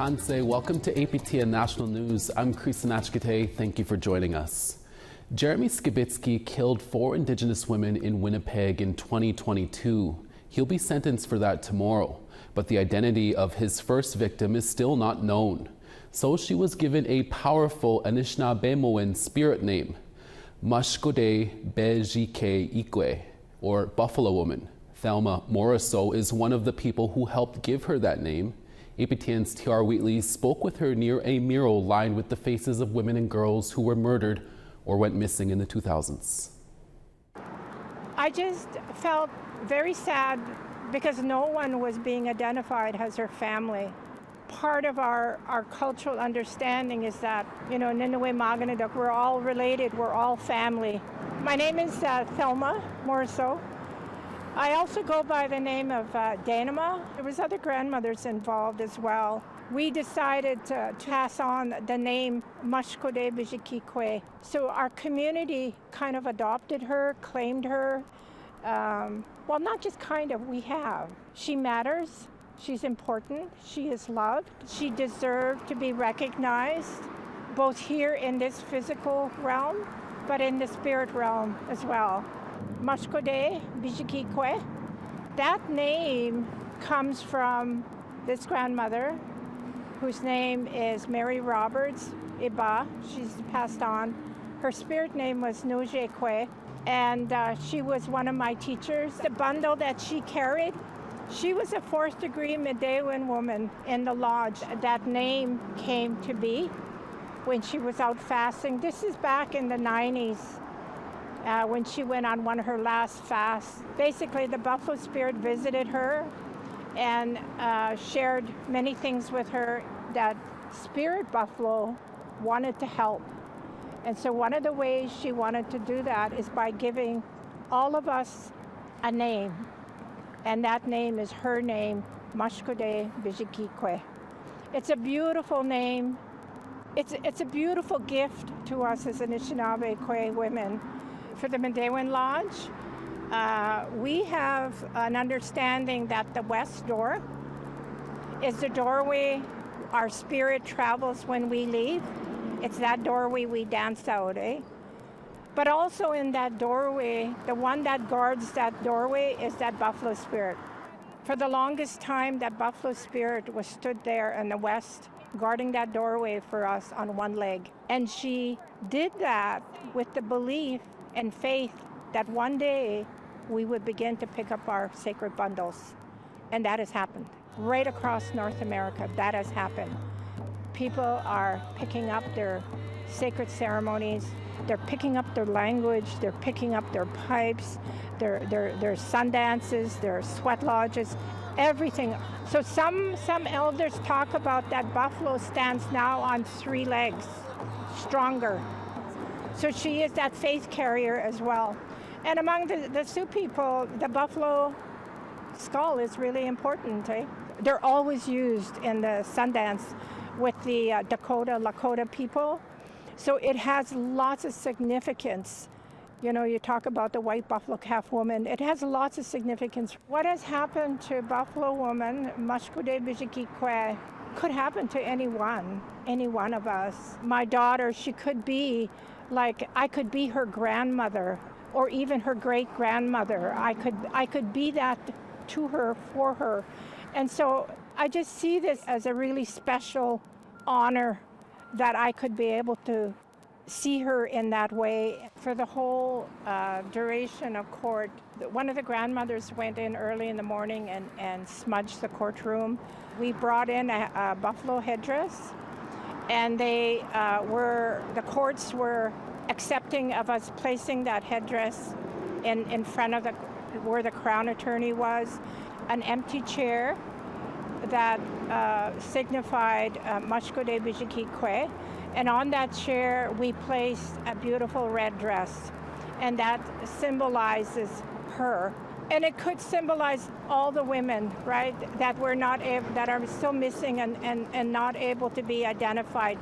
Kanse. Welcome to APTN National News. I'm Creeson Agecoutay. Thank you for joining us. Jeremy Skibitsky killed 4 Indigenous women in Winnipeg in 2022. He'll be sentenced for that tomorrow, but the identity of his first victim is still not known. So she was given a powerful Anishinaabemowin spirit name, Mashkode Bejike, or Buffalo Woman. Thelma Morisseau is one of the people who helped give her that name. APTN's T.R. Wheatley spoke with her near a mural lined with the faces of women and girls who were murdered or went missing in the 2000s. I just felt very sad because no one was being identified as her family. Part of our cultural understanding is that, you know, Niniwe Maganaduk, we're all related, we're all family. My name is Thelma Morisseau. I also go by the name of Danima. There was other grandmothers involved as well. We decided to pass on the name Mashkode Bijikikwe. So our community kind of adopted her, claimed her. Well, not just kind of, we have. She matters, she's important, she is loved. She deserved to be recognized, both here in this physical realm, but in the spirit realm as well. Mashkode Bijikikwe. That name comes from this grandmother, whose name is Mary Roberts Iba. She's passed on. Her spirit name was Nujekwe, and she was one of my teachers. The bundle that she carried, she was a 4th degree Medewin woman in the lodge. That name came to be when she was out fasting. This is back in the 90s. When she went on one of her last fasts. Basically, the Buffalo Spirit visited her and shared many things with her that Spirit Buffalo wanted to help. And so one of the ways she wanted to do that is by giving all of us a name. And that name is her name, Mashkode Bijikikwe. It's a beautiful name. It's a beautiful gift to us as Anishinaabemowin women. For the Medewin Lodge, we have an understanding that the west door is the doorway our spirit travels when we leave. It's that doorway we dance out, But also in that doorway, the one that guards that doorway is that Buffalo Spirit. For the longest time, that Buffalo Spirit was stood there in the west, guarding that doorway for us on one leg. And she did that with the belief and faith that one day we would begin to pick up our sacred bundles. And that has happened. Right across North America, that has happened. People are picking up their sacred ceremonies, they're picking up their language, they're picking up their pipes, their sun dances, their sweat lodges, everything. So some elders talk about that buffalo stands now on 3 legs, stronger. So she is that faith carrier as well. And among the Sioux people, the buffalo skull is really important. They're always used in the Sundance with the Dakota, Lakota people. So it has lots of significance. You know, you talk about the white buffalo calf woman. It has lots of significance. What has happened to Buffalo Woman, Mashkode Bijikikwe, could happen to any one of us. My daughter, she could be like, I could be her grandmother or even her great-grandmother. I could be that to her, for her. And so I just see this as a really special honor that I could be able to see her in that way. For the whole duration of court, one of the grandmothers went in early in the morning and smudged the courtroom. We brought in a buffalo headdress, and the courts were accepting of us placing that headdress in front of where the Crown Attorney was. An empty chair that signified Mashkode Bijikikwe, and on that chair we placed a beautiful red dress, and that symbolizes her. And it could symbolize all the women, right, that we're not that are still missing and not able to be identified.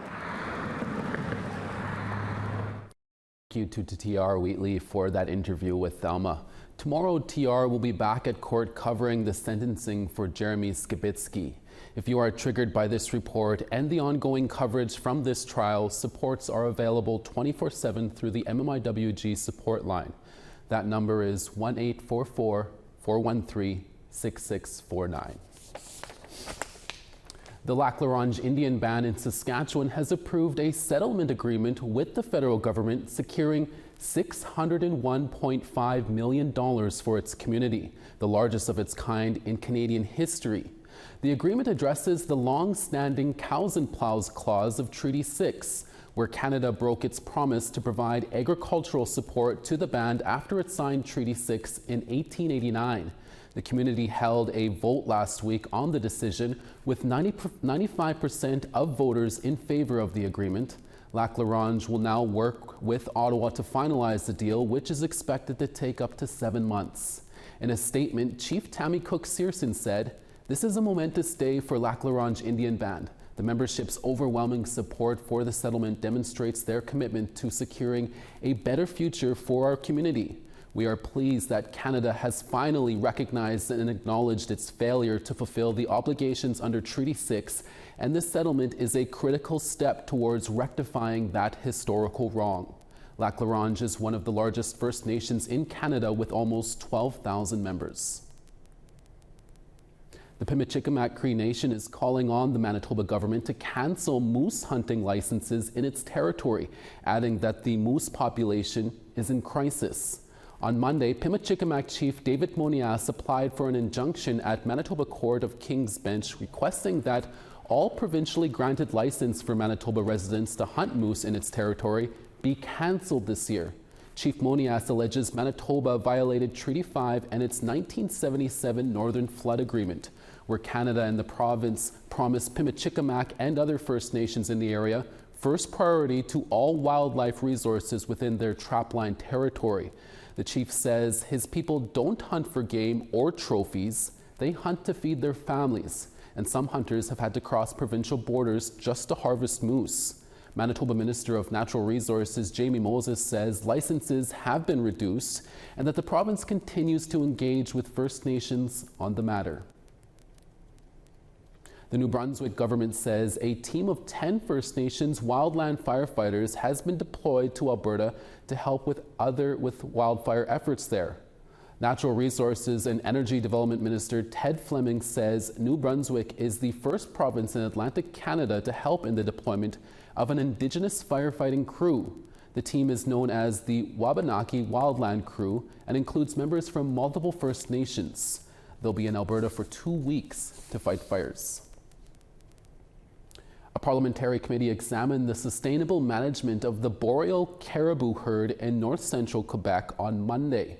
Thank you to T.R. Wheatley for that interview with Thelma. Tomorrow, T.R. will be back at court covering the sentencing for Jeremy Skibitsky. If you are triggered by this report and the ongoing coverage from this trial, supports are available 24/7 through the MMIWG support line. That number is 1-844-413-6649. The Lac La Ronge Indian Band in Saskatchewan has approved a settlement agreement with the federal government, securing $601.5 million for its community, the largest of its kind in Canadian history. The agreement addresses the long-standing Cows and Plows Clause of Treaty 6, where Canada broke its promise to provide agricultural support to the band after it signed Treaty 6 in 1889. The community held a vote last week on the decision, with 95% of voters in favor of the agreement. Lac La Ronge will now work with Ottawa to finalize the deal, which is expected to take up to 7 months. In a statement, Chief Tammy Cook-Searson said, "This is a momentous day for Lac La Ronge Indian Band. The membership's overwhelming support for the settlement demonstrates their commitment to securing a better future for our community. We are pleased that Canada has finally recognized and acknowledged its failure to fulfill the obligations under Treaty 6, and this settlement is a critical step towards rectifying that historical wrong." Lac La Ronge is one of the largest First Nations in Canada with almost 12,000 members. The Pimac Cree Nation is calling on the Manitoba government to cancel moose hunting licenses in its territory, adding that the moose population is in crisis. On Monday, Pimac Chief David Monias applied for an injunction at Manitoba Court of King's Bench, requesting that all provincially granted license for Manitoba residents to hunt moose in its territory be cancelled this year. Chief Monias alleges Manitoba violated Treaty 5 and its 1977 Northern Flood Agreement, where Canada and the province promised Pimac and other First Nations in the area first priority to all wildlife resources within their trapline territory. The chief says his people don't hunt for game or trophies, they hunt to feed their families, and some hunters have had to cross provincial borders just to harvest moose. Manitoba Minister of Natural Resources Jamie Moses says licenses have been reduced and that the province continues to engage with First Nations on the matter. The New Brunswick government says a team of 10 First Nations wildland firefighters has been deployed to Alberta to help with wildfire efforts there. Natural Resources and Energy Development Minister Ted Fleming says New Brunswick is the first province in Atlantic Canada to help in the deployment of an Indigenous firefighting crew. The team is known as the Wabanaki Wildland Crew and includes members from multiple First Nations. They'll be in Alberta for 2 weeks to fight fires. A parliamentary committee examined the sustainable management of the boreal caribou herd in north-central Quebec on Monday.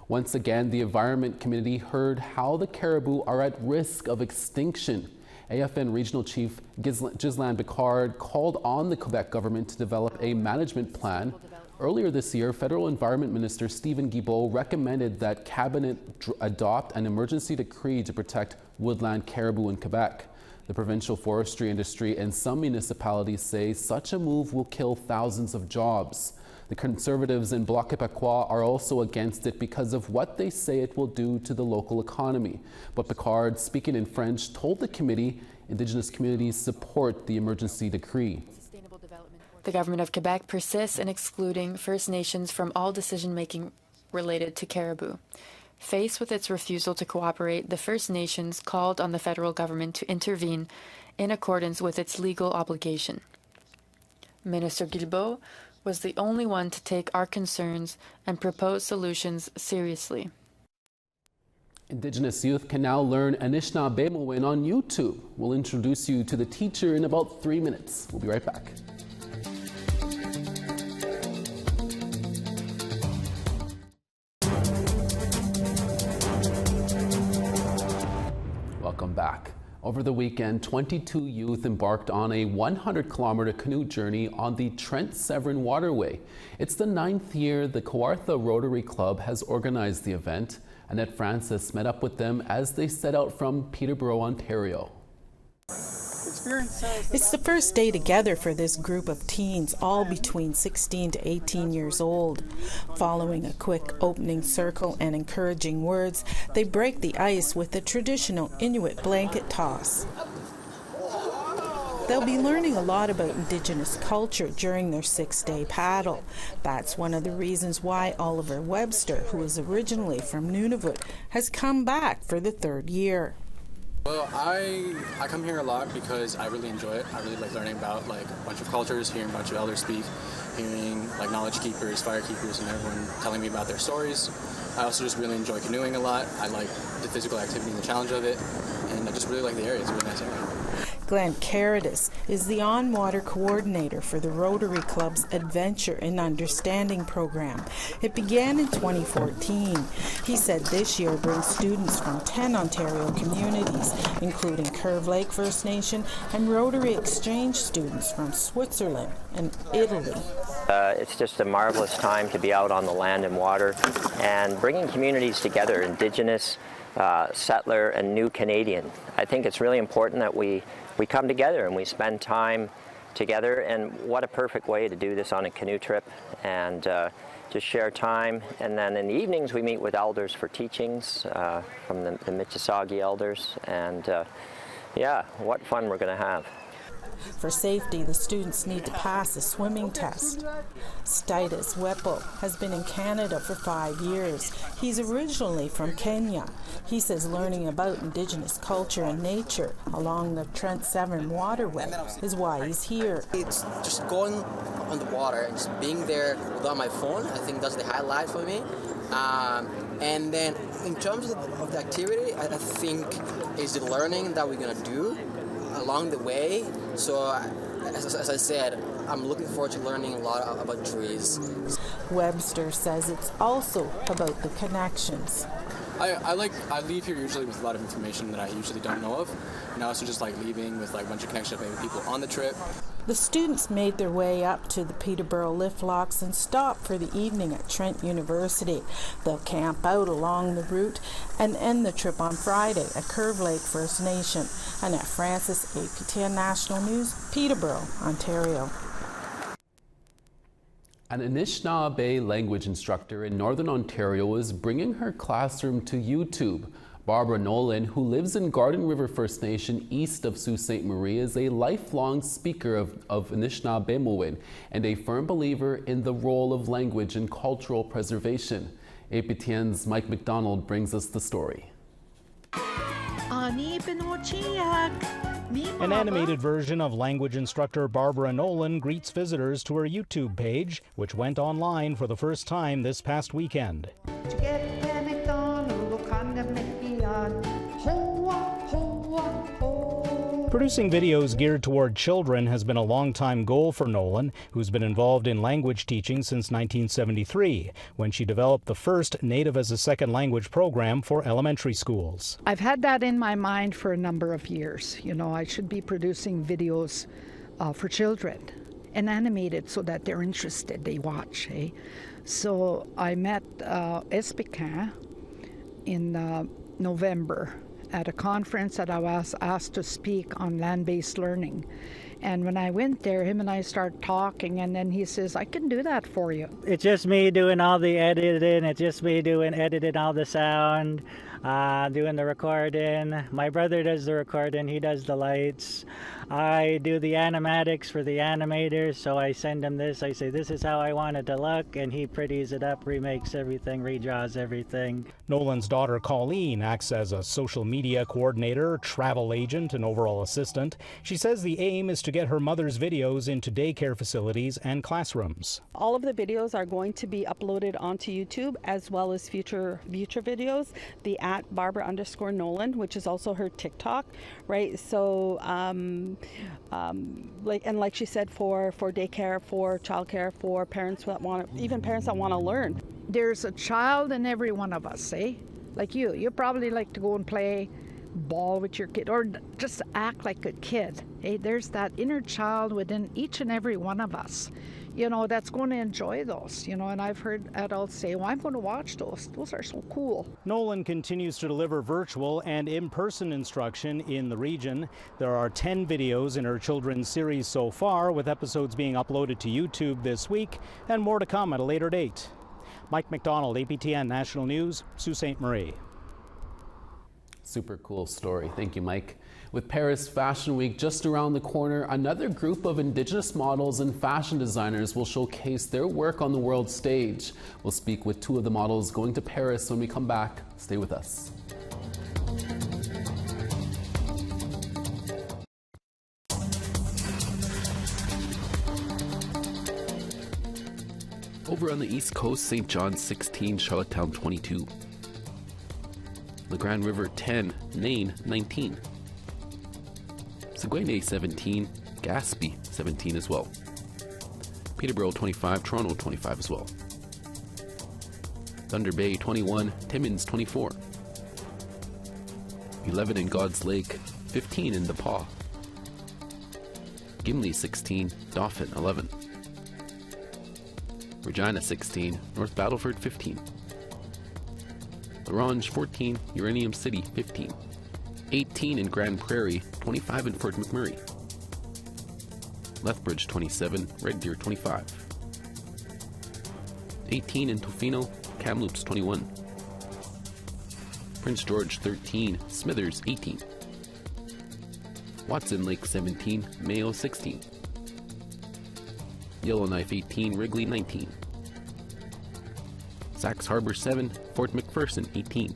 Once again, the Environment Committee heard how the caribou are at risk of extinction. AFN Regional Chief Ghislaine Picard called on the Quebec government to develop a management plan. Earlier this year, Federal Environment Minister Stephen Guilbeault recommended that Cabinet adopt an emergency decree to protect woodland caribou in Quebec. The provincial forestry industry and some municipalities say such a move will kill thousands of jobs. The Conservatives in Bloc Québécois are also against it because of what they say it will do to the local economy. But Picard, speaking in French, told the committee Indigenous communities support the emergency decree. The government of Quebec persists in excluding First Nations from all decision-making related to caribou. Faced with its refusal to cooperate, the First Nations called on the federal government to intervene in accordance with its legal obligation. Minister Guilbeault was the only one to take our concerns and propose solutions seriously. Indigenous youth can now learn Anishinaabemowin on YouTube. We'll introduce you to the teacher in about 3 minutes. We'll be right back. Welcome back. Over the weekend, 22 youth embarked on a 100-kilometer canoe journey on the Trent-Severn Waterway. It's the 9th year the Kawartha Rotary Club has organized the event. Annette Francis met up with them as they set out from Peterborough, Ontario. It's the first day together for this group of teens, all between 16 to 18 years old. Following a quick opening circle and encouraging words, they break the ice with the traditional Inuit blanket toss. They'll be learning a lot about Indigenous culture during their 6-day paddle. That's one of the reasons why Oliver Webster, who is originally from Nunavut, has come back for the 3rd year. Well, I come here a lot because I really enjoy it. I really like learning about like a bunch of cultures, hearing a bunch of elders speak, hearing like knowledge keepers, fire keepers, and everyone telling me about their stories. I also just really enjoy canoeing a lot. I like the physical activity and the challenge of it, and I just really like the area. It's a really nice area. Glenn Caritas is the on-water coordinator for the Rotary Club's Adventure in Understanding program. It began in 2014. He said this year brings students from 10 Ontario communities, including Curve Lake First Nation and Rotary Exchange students from Switzerland and Italy. It's just a marvelous time to be out on the land and water and bringing communities together, Indigenous, settler, and new Canadian. I think it's really important that we come together and we spend time together, and what a perfect way to do this on a canoe trip and just share time. And then in the evenings we meet with elders for teachings from the Mississauga elders, and yeah, what fun we're going to have. For safety, the students need to pass a swimming test. Stitas Wepo has been in Canada for 5 years. He's originally from Kenya. He says learning about Indigenous culture and nature along the Trent Severn waterway is why he's here. It's just going on the water and just being there without my phone. I think that's the highlight for me. And then in terms of the activity, I think is the learning that we're going to do along the way. So as I said, I'm looking forward to learning a lot about trees. Webster says it's also about the connections. I leave here usually with a lot of information that I usually don't know of, and I also just like leaving with like a bunch of connections with people on the trip. The students made their way up to the Peterborough lift locks and stopped for the evening at Trent University. They'll camp out along the route and end the trip on Friday at Curve Lake First Nation. Annette Francis, APTN National News, Peterborough, Ontario. An Anishinaabe language instructor in Northern Ontario is bringing her classroom to YouTube. Barbara Nolan, who lives in Garden River First Nation east of Sault Ste. Marie, is a lifelong speaker of Anishinaabemowin and a firm believer in the role of language in cultural preservation. APTN's Mike McDonald brings us the story. An animated version of language instructor Barbara Nolan greets visitors to her YouTube page, which went online for the first time this past weekend. Producing videos geared toward children has been a long-time goal for Nolan, who's been involved in language teaching since 1973, when she developed the first Native as a Second Language program for elementary schools. I've had that in my mind for a number of years. You know, I should be producing videos for children and animated so that they're interested, they watch. So I met Espican in November at a conference that I was asked to speak on land-based learning. And when I went there, him and I started talking, and then he says, I can do that for you. It's just me doing all the editing. It's just me editing all the sound, doing the recording. My brother does the recording. He does the lights. I do the animatics for the animators, so I send him this. I say, this is how I want it to look, and he pretties it up, remakes everything, redraws everything. Nolan's daughter Colleen acts as a social media coordinator, travel agent, and overall assistant. She says the aim is to get her mother's videos into daycare facilities and classrooms. All of the videos are going to be uploaded onto YouTube, as well as future videos. The @Barbara_Nolan, which is also her TikTok, right? So, like she said, for daycare, for childcare, for parents that want, even parents that want to learn. There's a child in every one of us, like you. You probably like to go and play ball with your kid or just act like a kid. There's that inner child within each and every one of us, you know, that's going to enjoy those, you know, and I've heard adults say, well, I'm going to watch those. Those are so cool. Nolan continues to deliver virtual and in-person instruction in the region. There are 10 videos in her children's series so far, with episodes being uploaded to YouTube this week and more to come at a later date. Mike McDonald, APTN National News, Sault Ste. Marie. Super cool story. Thank you, Mike. With Paris Fashion Week just around the corner, another group of Indigenous models and fashion designers will showcase their work on the world stage. We'll speak with two of the models going to Paris when we come back. Stay with us. Over on the East Coast, St. John's 16, Charlottetown 22. La Grande River 10, Nain 19. Saguenay 17, Gaspé 17 as well. Peterborough 25, Toronto 25 as well. Thunder Bay 21, Timmins 24. 11 in God's Lake, 15 in The Paw. Gimli 16, Dauphin 11. Regina 16, North Battleford 15. La Ronge 14, Uranium City 15. 18 in Grand Prairie, 25 in Fort McMurray. Lethbridge 27, Red Deer 25. 18 in Tofino, Kamloops 21. Prince George 13, Smithers 18. Watson Lake 17, Mayo 16. Yellowknife 18, Wrigley 19. Sachs Harbor 7, Fort McPherson 18.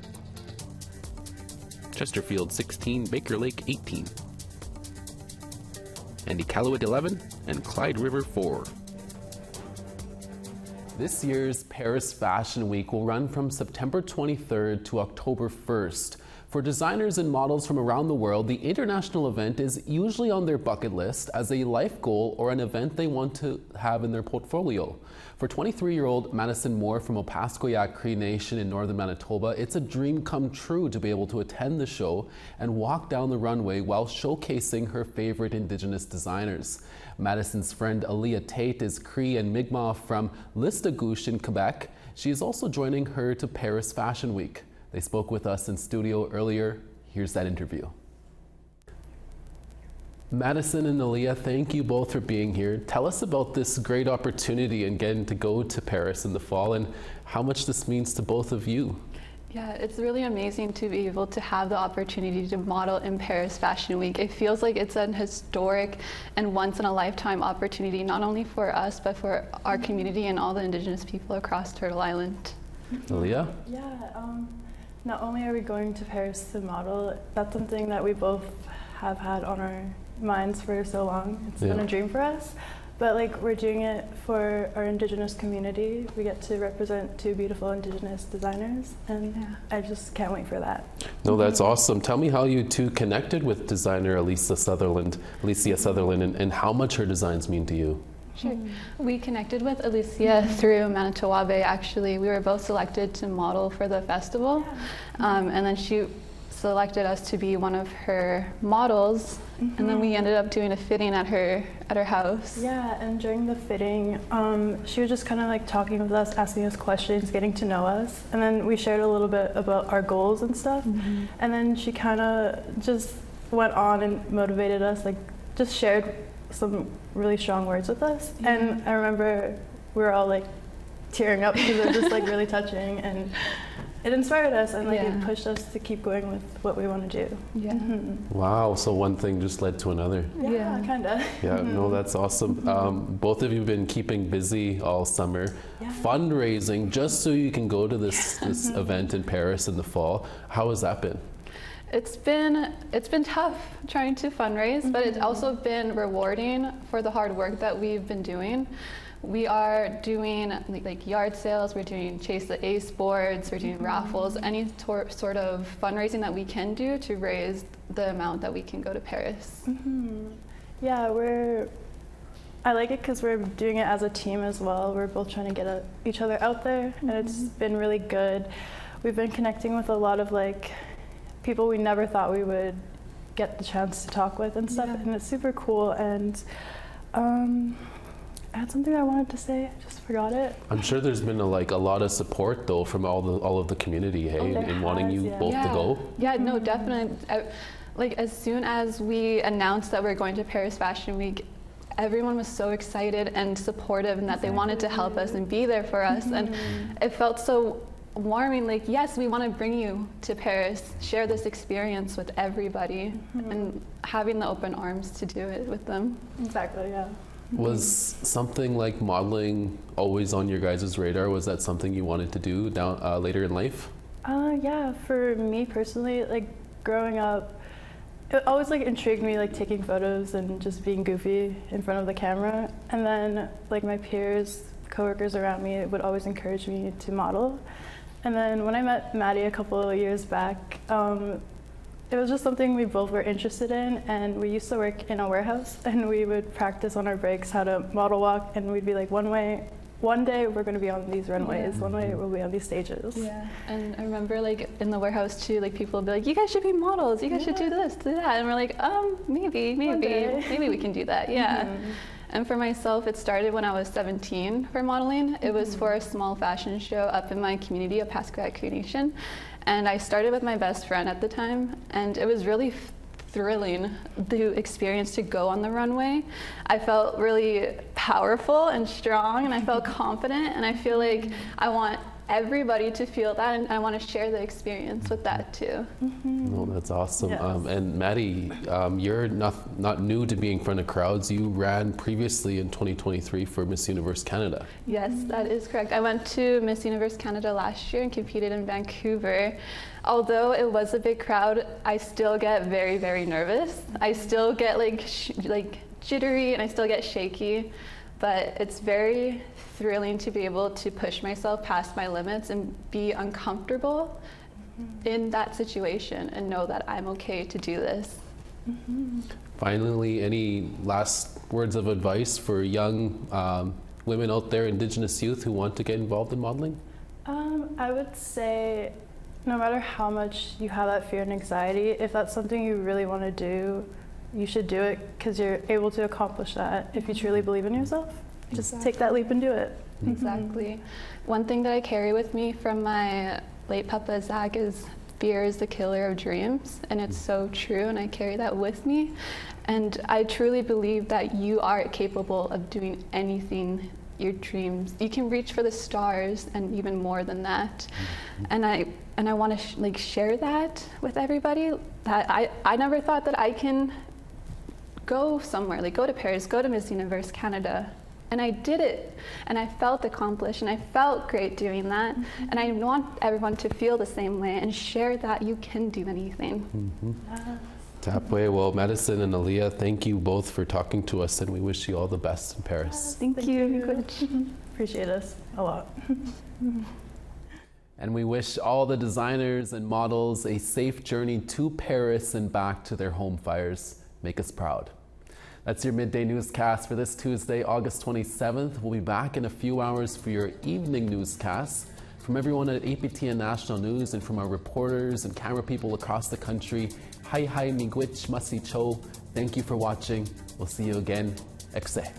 Chesterfield 16, Baker Lake 18. Iqaluit 11, and Clyde River 4. This year's Paris Fashion Week will run from September 23rd to October 1st. For designers and models from around the world, the international event is usually on their bucket list as a life goal or an event they want to have in their portfolio. For 23-year-old Madison Moore from Opaskoyak Cree Nation in northern Manitoba, it's a dream come true to be able to attend the show and walk down the runway while showcasing her favorite Indigenous designers. Madison's friend Aaliyah Tate is Cree and Mi'kmaq from Listagouche in Quebec. She is also joining her to Paris Fashion Week. They spoke with us in studio earlier. Here's that interview. Madison and Aaliyah, thank you both for being here. Tell us about this great opportunity and getting to go to Paris in the fall and how much this means to both of you. Yeah, it's really amazing to be able to have the opportunity to model in Paris Fashion Week. It feels like it's an historic and once-in-a-lifetime opportunity, not only for us, but for our community and all the Indigenous people across Turtle Island. Aaliyah? Yeah, not only are we going to Paris to model, that's something that we both have had on our minds for so long. It's been a dream for us, but like we're doing it for our Indigenous community. We get to represent two beautiful Indigenous designers, and I just can't wait for that. No, that's awesome. Tell me how you two connected with designer Alicia Sutherland, and how much her designs mean to you. Sure. We connected with Alicia through Manitowabe, actually. We were both selected to model for the festival, and then she selected us to be one of her models, and then we ended up doing a fitting at her house. Yeah, and during the fitting, she was just kind of like talking with us, asking us questions, getting to know us, and then we shared a little bit about our goals and stuff, and then she kind of just went on and motivated us, like just shared some really strong words with us, and I remember we were all like tearing up because it was just like really touching, and it inspired us and like it pushed us to keep going with what we want to do. Yeah. Wow, so one thing just led to another. Yeah, kind of. Yeah, no, that's awesome. Both of you have been keeping busy all summer, fundraising just so you can go to this event in Paris in the fall. How has that been? It's been tough trying to fundraise, but it's also been rewarding for the hard work that we've been doing. We are doing like yard sales, we're doing Chase the Ace boards, we're doing raffles, any sort of fundraising that we can do to raise the amount that we can go to Paris. Yeah, I like it because we're doing it as a team as well. We're both trying to get each other out there, and it's been really good. We've been connecting with a lot of like people we never thought we would get the chance to talk with and stuff, and it's super cool. And I had something I wanted to say, I just forgot it. I'm sure there's been a lot of support though from all of the community, in wanting you both to go. Yeah, no, definitely. Like as soon as we announced that we're going to Paris Fashion Week, everyone was so excited and supportive, and that they wanted to help us and be there for us, and it felt so warming, like, yes, we want to bring you to Paris, share this experience with everybody, and having the open arms to do it with them. Exactly, yeah. Was something like modeling always on your guys' radar? Was that something you wanted to do down later in life? Yeah, for me personally, like growing up, it always like intrigued me, like taking photos and just being goofy in front of the camera. And then like my peers, coworkers around me would always encourage me to model. And then when I met Maddie a couple of years back, it was just something we both were interested in, and we used to work in a warehouse, and we would practice on our breaks how to model walk, and we'd be like, one day we're going to be on these runways, one way we'll be on these stages. Yeah, and I remember like in the warehouse too, like people would be like, you guys should be models, you guys should do this, do that, and we're like, maybe we can do that, yeah. And for myself, it started when I was 17 for modeling. It was for a small fashion show up in my community of Pimac Nation. And I started with my best friend at the time, and it was really thrilling, the experience to go on the runway. I felt really powerful and strong, and I felt confident, and I feel like I want everybody to feel that, and I want to share the experience with that too. Oh, that's awesome. Yes. And Maddie, you're not new to being in front of crowds. You ran previously in 2023 for Miss Universe Canada. Yes, that is correct. I went to Miss Universe Canada last year and competed in Vancouver. Although it was a big crowd, I still get very, very nervous. I still get like jittery, and I still get shaky. But it's very thrilling to be able to push myself past my limits and be uncomfortable in that situation and know that I'm okay to do this. Finally, any last words of advice for young women out there, Indigenous youth who want to get involved in modeling? I would say no matter how much you have that fear and anxiety, if that's something you really want to do, you should do it, because you're able to accomplish that if you truly believe in yourself. Just take that leap and do it. Exactly. One thing that I carry with me from my late Papa Zach is fear is the killer of dreams, and it's so true, and I carry that with me. And I truly believe that you are capable of doing anything your dreams. You can reach for the stars and even more than that. And I want to share that with everybody, that I never thought that I can go somewhere, like go to Paris, go to Miss Universe Canada. And I did it, and I felt accomplished, and I felt great doing that. And I want everyone to feel the same way and share that you can do anything. Tapway, well, Madison and Aaliyah, thank you both for talking to us, and we wish you all the best in Paris. Thank you. Appreciate us a lot. And we wish all the designers and models a safe journey to Paris and back to their home fires. Make us proud. That's your midday newscast for this Tuesday, August 27th. We'll be back in a few hours for your evening newscast. From everyone at APTN National News and from our reporters and camera people across the country, hi miigwech masi cho. Thank you for watching. We'll see you again. Ekse.